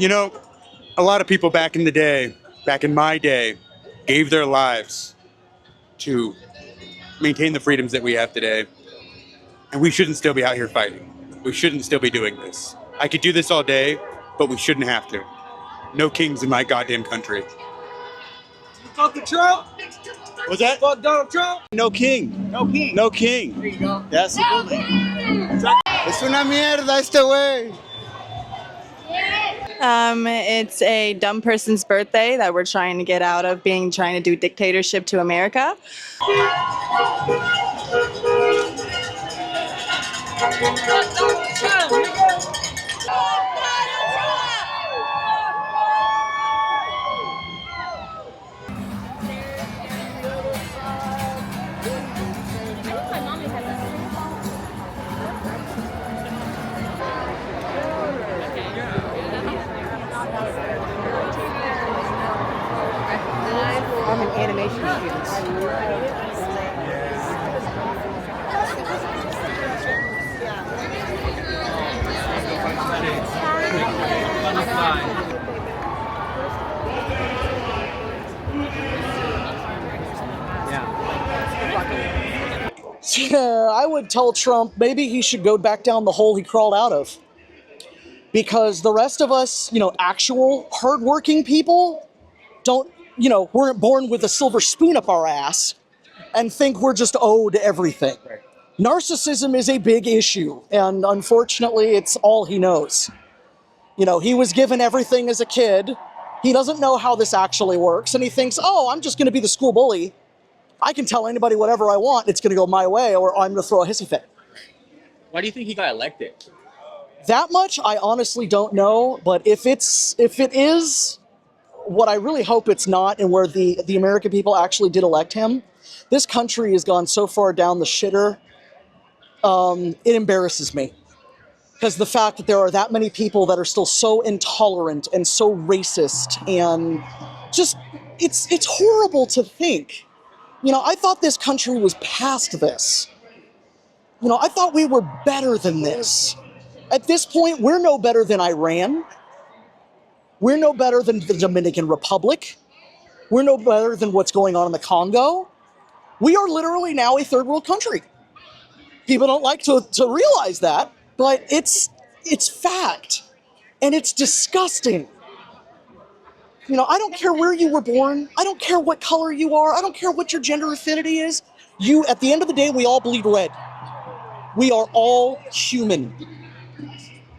You know, a lot of people back in the day, back in my day, gave their lives to maintain the freedoms that we have today. And we shouldn't still be out here fighting. We shouldn't still be doing this. I could do this all day, but we shouldn't have to. No kings in my goddamn country. Fuck the Trump. What's that? Fuck Donald Trump. No king. No king. No king. There you go. That's the building. Es una mierda este güey. It's a dumb person's birthday that we're trying to get out of trying to do dictatorship to America. I'm an animation student. Yeah, I would tell Trump maybe he should go back down the hole he crawled out of. Because the rest of us, actual hardworking people weren't born with a silver spoon up our ass and think we're just owed everything. Narcissism is a big issue, and unfortunately, it's all he knows. He was given everything as a kid. He doesn't know how this actually works, and he thinks, oh, I'm just going to be the school bully. I can tell anybody whatever I want, it's going to go my way, or I'm going to throw a hissy fit. Why do you think he got elected? That much, I honestly don't know, but if it is what I really hope it's not, and where the American people actually did elect him, this country has gone so far down the shitter, it embarrasses me. Because the fact that there are that many people that are still so intolerant and so racist, and just, it's horrible to think. I thought this country was past this. I thought we were better than this. At this point, we're no better than Iran. We're no better than the Dominican Republic. We're no better than what's going on in the Congo. We are literally now a third world country. People don't like to realize that, but it's fact. And it's disgusting. I don't care where you were born. I don't care what color you are. I don't care what your gender affinity is. At the end of the day, we all bleed red. We are all human.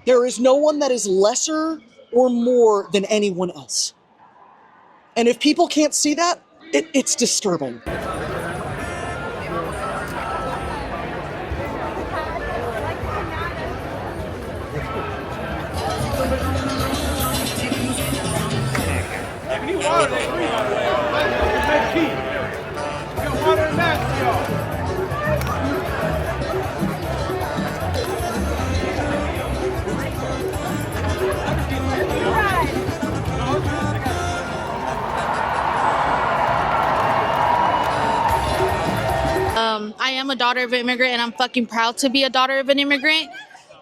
There is no one that is lesser or more than anyone else. And if people can't see that, it's disturbing. I am a daughter of an immigrant, and I'm fucking proud to be a daughter of an immigrant.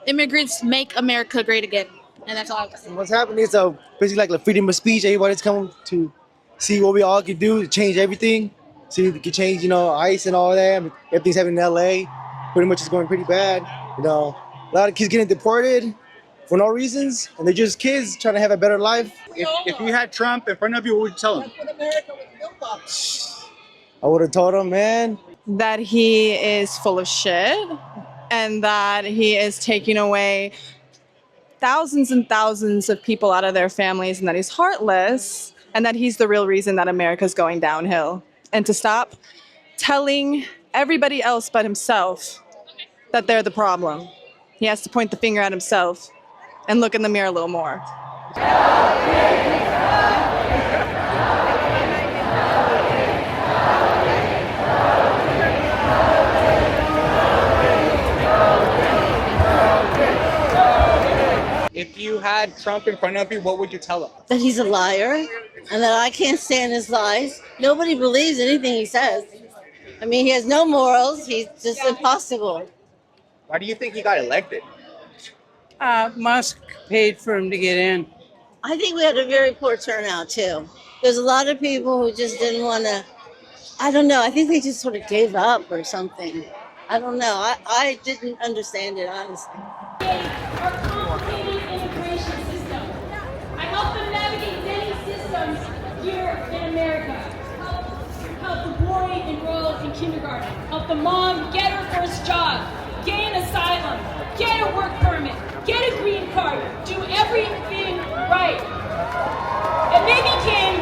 Immigrants make America great again, and that's all I have to say. What's happening is basically like the freedom of speech. Everybody's coming to see what we all can do to change everything. See if we can change, ICE and all that. Everything's happening in LA. Pretty much is going pretty bad. A lot of kids getting deported for no reasons, and they're just kids trying to have a better life. If you had Trump in front of you, what would you tell him? I would have told him, man, That he is full of shit, and that he is taking away thousands and thousands of people out of their families, and that he's heartless, and that he's the real reason that America's going downhill. And to stop telling everybody else but himself that they're the problem. He has to point the finger at himself and look in the mirror a little more. If you had Trump in front of you, what would you tell him? That he's a liar and that I can't stand his lies. Nobody believes anything he says. I mean, he has no morals. He's just impossible. Why do you think he got elected? Musk paid for him to get in. I think we had a very poor turnout too. There's a lot of people who just didn't want to. I don't know. I think they just sort of gave up or something. I don't know. I didn't understand it honestly. Our complicated immigration system. I help them navigate many systems here in America. Help the boy enroll in kindergarten. Help the mom get her first job, gain asylum, get a work permit, get a green card, do everything right. And they became,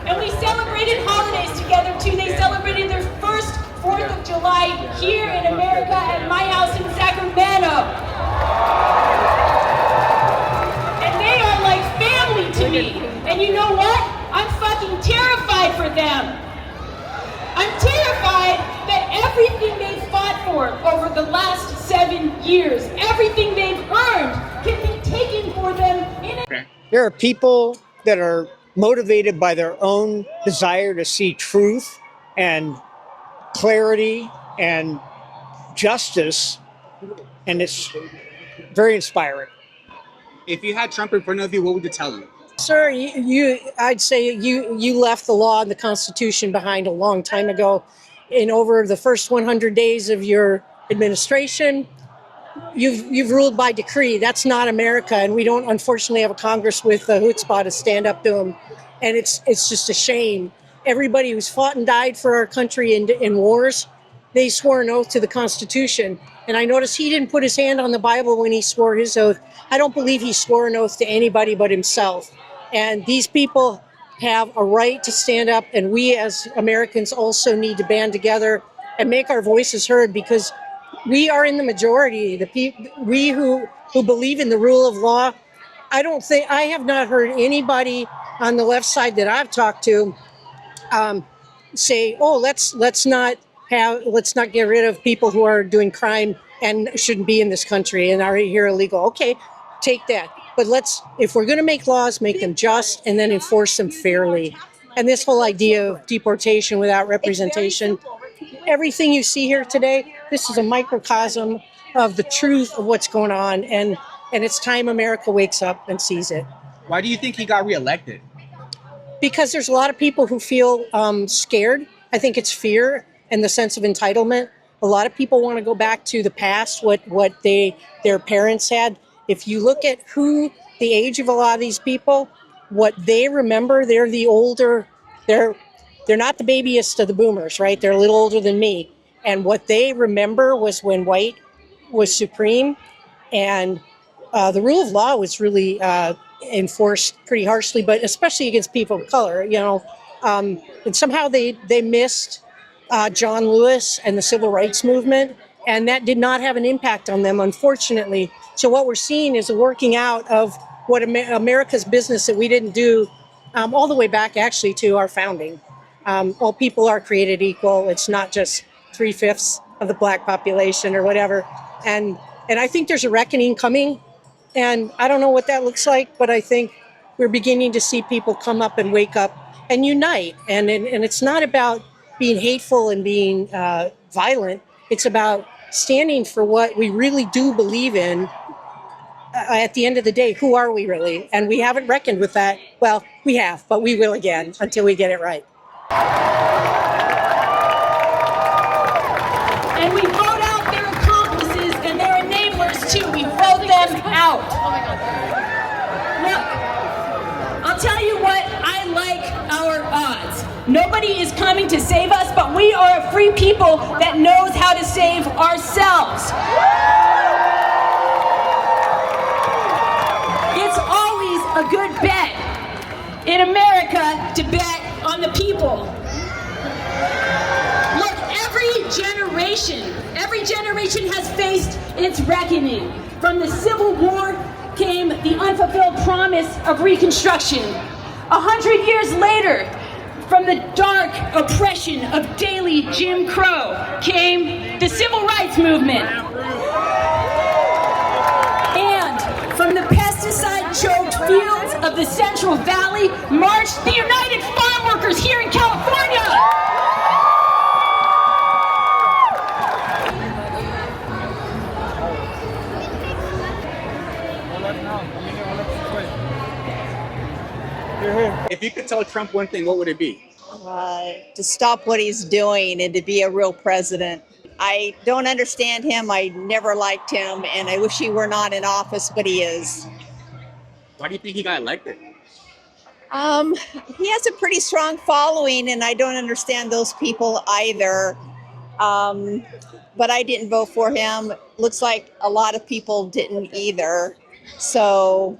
and we celebrated holidays together too. They celebrated their first 4th of July here in America at my house in Sacramento. And they are like family to me. And you know what? I'm fucking terrified for them. I'm terrified that everything they've fought for over the last 7 years, everything they've earned, can be taken for them in a... There are people that are motivated by their own desire to see truth and clarity and justice, and it's very inspiring. If you had Trump in front of you, what would you tell him? Sir, I'd say you left the law and the Constitution behind a long time ago. In over the first 100 days of your administration, you've ruled by decree. That's not America, and we don't unfortunately have a Congress with the chutzpah to stand up to them. And it's just a shame. Everybody who's fought and died for our country in wars, they swore an oath to the Constitution. And I noticed he didn't put his hand on the Bible when he swore his oath. I don't believe he swore an oath to anybody but himself. And these people have a right to stand up, and we as Americans also need to band together and make our voices heard, because we are in the majority. We who believe in the rule of law. I have not heard anybody on the left side that I've talked to say, "Oh, let's not get rid of people who are doing crime and shouldn't be in this country and are here illegal." Okay, take that. But if we're going to make laws, make them just and then enforce them fairly. And this whole idea of deportation without representation, everything you see here today, this is a microcosm of the truth of what's going on. And it's time America wakes up and sees it. Why do you think he got reelected? Because there's a lot of people who feel scared. I think it's fear and the sense of entitlement. A lot of people want to go back to the past, what their parents had. If you look at the age of a lot of these people, what they remember, they're the older, they're not the babyest of the boomers, right? They're a little older than me. And what they remember was when white was supreme, and the rule of law was really enforced pretty harshly, but especially against people of color, and somehow they missed John Lewis and the civil rights movement, and that did not have an impact on them, unfortunately. So what we're seeing is a working out of what America's business that we didn't do all the way back actually to our founding. All people are created equal. It's not just 3/5 of the black population or whatever. And I think there's a reckoning coming, and I don't know what that looks like, but I think we're beginning to see people come up and wake up and unite. And it's not about being hateful and being violent. It's about standing for what we really do believe in. At the end of the day, who are we really? And we haven't reckoned with that. Well, we have, but we will again until we get it right. And we vote out their accomplices and their enablers too. We vote them out. Now, I'll tell you what, I like our odds. Nobody is coming to save us, but we are a free people that knows how to save ourselves. It's always a good bet in America to bet on the people. Look, every generation has faced its reckoning. From the Civil War came the unfulfilled promise of Reconstruction. 100 years later, from the dark oppression of daily Jim Crow came the Civil Rights Movement. And from the pesticide-choked fields of the Central Valley marched the United Farm Workers here in California. No. you could tell Trump one thing, what would it be? To stop what he's doing and to be a real president. I don't understand him. I never liked him, and I wish he were not in office, but he is. Why do you think he got elected? He has a pretty strong following, and I don't understand those people either. But I didn't vote for him. Looks like a lot of people didn't either. So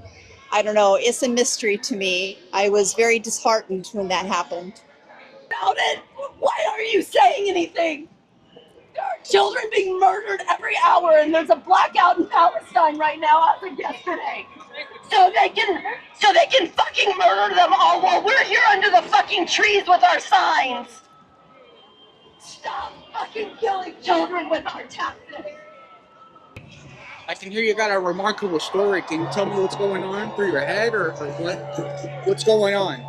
I don't know. It's a mystery to me. I was very disheartened when that happened. About it. Why aren't you saying anything? There are children being murdered every hour, and there's a blackout in Palestine right now as of yesterday. So they can fucking murder them all while we're here under the fucking trees with our signs. Stop fucking killing children with our tactics. I can hear you got a remarkable story. Can you tell me what's going on through your head, or what? What's going on?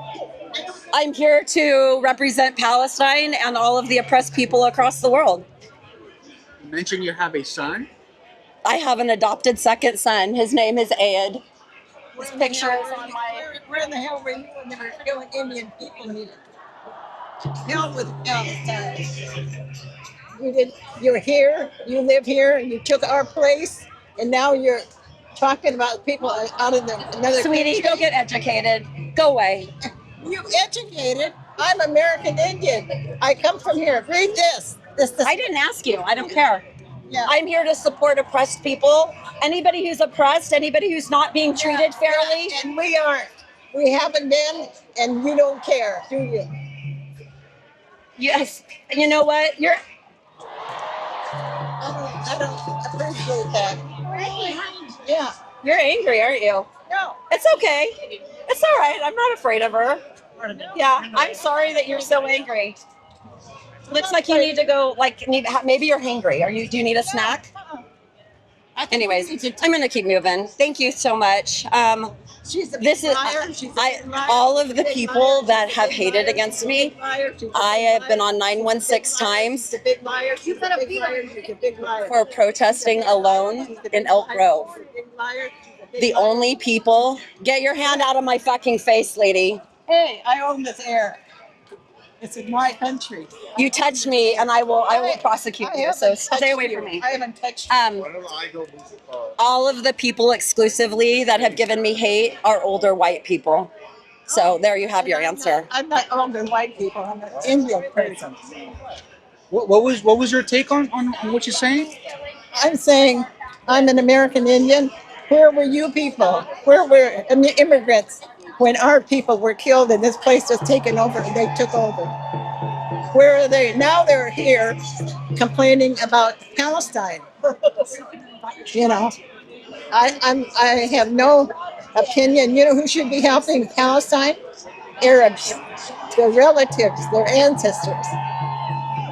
I'm here to represent Palestine and all of the oppressed people across the world. You mentioned you have a son. I have an adopted second son. His name is Ed. His picture is on my... Where in the hell were you when they were killing Indian people needed? Hell with Palestine. You're here, you live here, you took our place, and now you're talking about people out of another Sweetie, country. go get educated. Go away. You educated? I'm American Indian. I come from here. Read this. I didn't ask you. I don't care. Yeah. I'm here to support oppressed people. Anybody who's oppressed, anybody who's not being treated fairly. And we aren't. We haven't been, and you don't care, do you? Yes. You know what? I don't appreciate that. Yeah. You're angry, aren't you? No. It's okay. It's all right. I'm not afraid of her. Yeah, I'm sorry that you're so angry. Looks like you need to go. Maybe you're hangry. Do you need a snack? Anyways, I'm gonna keep moving. Thank you so much. All of the people that have hated against me. I have been on 916 times for protesting alone in Elk Grove. The only people. Get your hand out of my fucking face, lady. Hey, I own this air. It's in my country. You touch me, and I will prosecute you. So stay away from me. I haven't touched you. All of the people exclusively that have given me hate are older white people. So there you have your answer. I'm not older white people. I'm an Indian person. What was your take on what you're saying? I'm saying I'm an American Indian. Where were you people? Where were immigrants when our people were killed and this place was taken over and they took over? Where are they? Now they're here complaining about Palestine. You know, I have no opinion. You know who should be helping Palestine? Arabs, their relatives, their ancestors.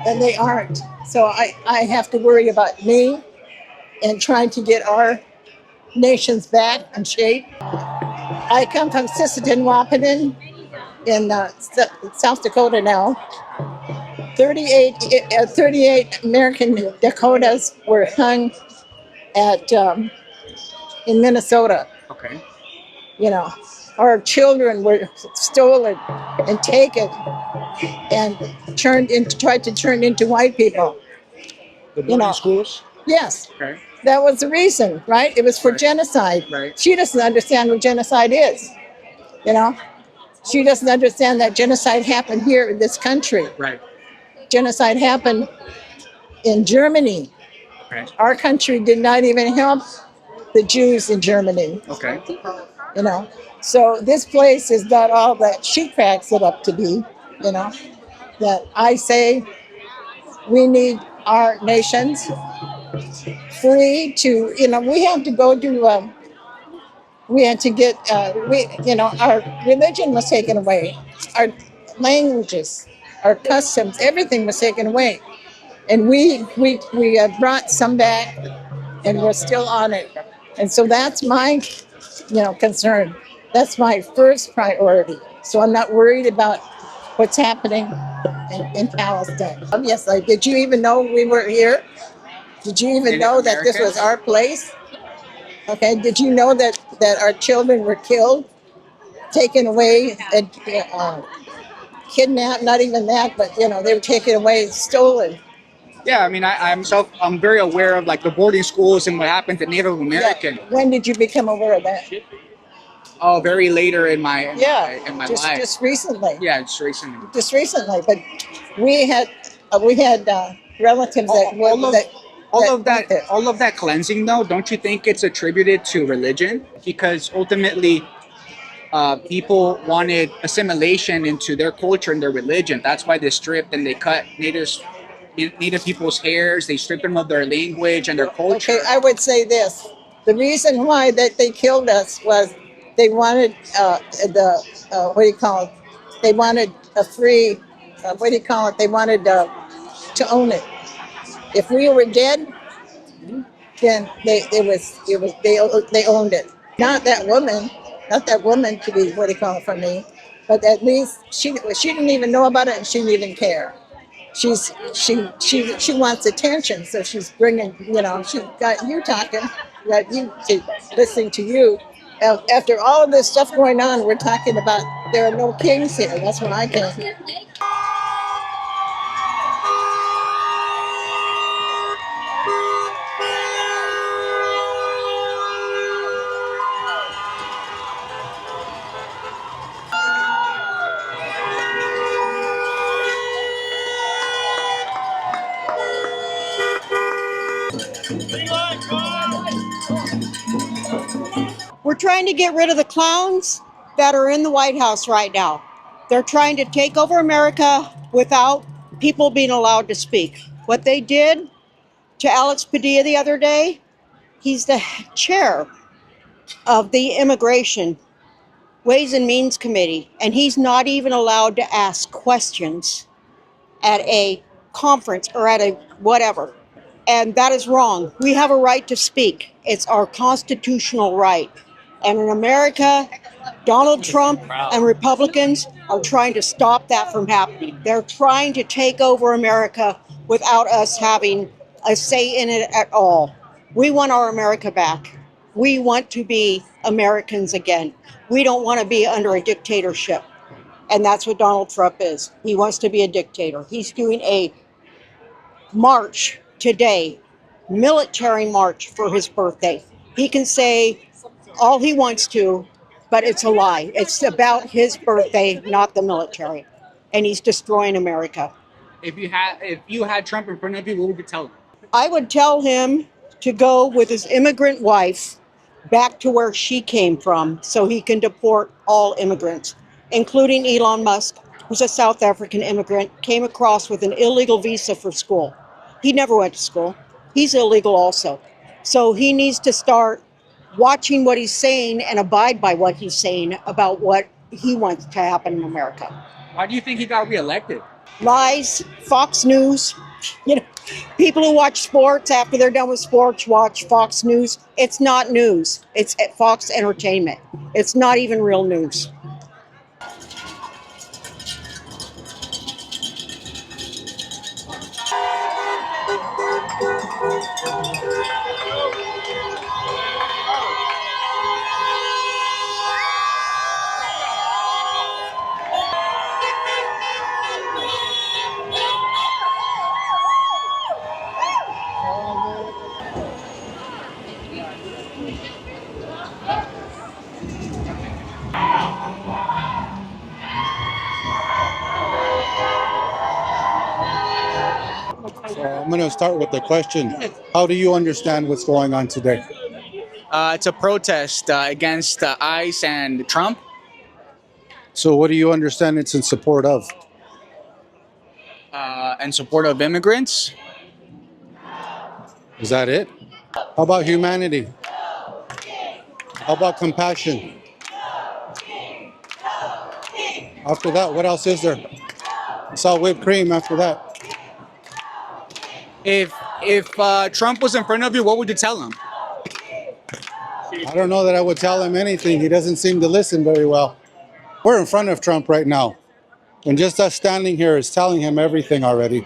And they aren't. So I have to worry about me and trying to get our nations back in shape. I come from Sisseton-Wahpeton in South Dakota now. 38 American Dakotas were hung at in Minnesota. Okay. You know, our children were stolen and taken and tried to turn into white people. The boarding schools? Yes. Okay. That was the reason, right? It was for genocide. Right. She doesn't understand what genocide is. You know, she doesn't understand that genocide happened here in this country. Right. Genocide happened in Germany. Okay. Our country did not even help the Jews in Germany. Okay. You know, so this place is not all that she cracks it up to be. You know, that I say we need our nations free to, you know, we have to go to, we had to get, our religion was taken away, our languages, our customs, everything was taken away. And we brought some back and we're still on it. And so that's my, concern. That's my first priority. So I'm not worried about what's happening in Palestine. Yes, did you even know we were here? Did you even know that this was our place? Okay, did you know that our children were killed taken away and kidnapped. Not even that, but they were taken away, stolen. Yeah, I mean, I'm very aware of like the boarding schools and what happened to Native American. When did you become aware of that? Oh, very later in my life. Just recently. Yeah, just recently. Just recently, but we had relatives All of that cleansing, though, don't you think it's attributed to religion? Because ultimately, people wanted assimilation into their culture and their religion. That's why they stripped and they cut Native people's hairs. They stripped them of their language and their culture. Okay, I would say this: the reason why that they killed us was they wanted what do you call it? They wanted a free what do you call it? They wanted to own it. If we were dead, then they owned it. Not that woman to be what do you call it from me, but at least she didn't even know about it and she didn't even care. She wants attention, so she's bringing she got you talking, got you listening to you. After all of this stuff going on, we're talking about there are no kings here. That's what I think. We're trying to get rid of the clowns that are in the White House right now. They're trying to take over America without people being allowed to speak. What they did to Alex Padilla the other day, he's the chair of the Immigration Ways and Means Committee, and he's not even allowed to ask questions at a conference or at a whatever. And that is wrong. We have a right to speak. It's our constitutional right. And in America, Donald Trump and Republicans are trying to stop that from happening. They're trying to take over America without us having a say in it at all. We want our America back. We want to be Americans again. We don't want to be under a dictatorship. And that's what Donald Trump is. He wants to be a dictator. He's doing a march today, military march for his birthday. He can say all he wants to, but it's a lie. It's about his birthday, not the military. And he's destroying America. If you had Trump in front of you, what would you tell him? I would tell him to go with his immigrant wife back to where she came from so he can deport all immigrants, including Elon Musk, who's a South African immigrant, came across with an illegal visa for school. He never went to school. He's illegal also. So he needs to start watching what he's saying and abide by what he's saying about what he wants to happen in America. Why do you think he got reelected? Lies, Fox News, people who watch sports after they're done with sports watch Fox News. It's not news. It's Fox Entertainment. It's not even real news. So I'm going to start with the question. How do you understand what's going on today? It's a protest against ICE and Trump. So what do you understand it's in support of? In support of immigrants. Is that it? How about humanity? How about compassion? After that, what else is there? I saw whipped cream after that. If Trump was in front of you, what would you tell him? I don't know that I would tell him anything. He doesn't seem to listen very well. We're in front of Trump right now. And just us standing here is telling him everything already.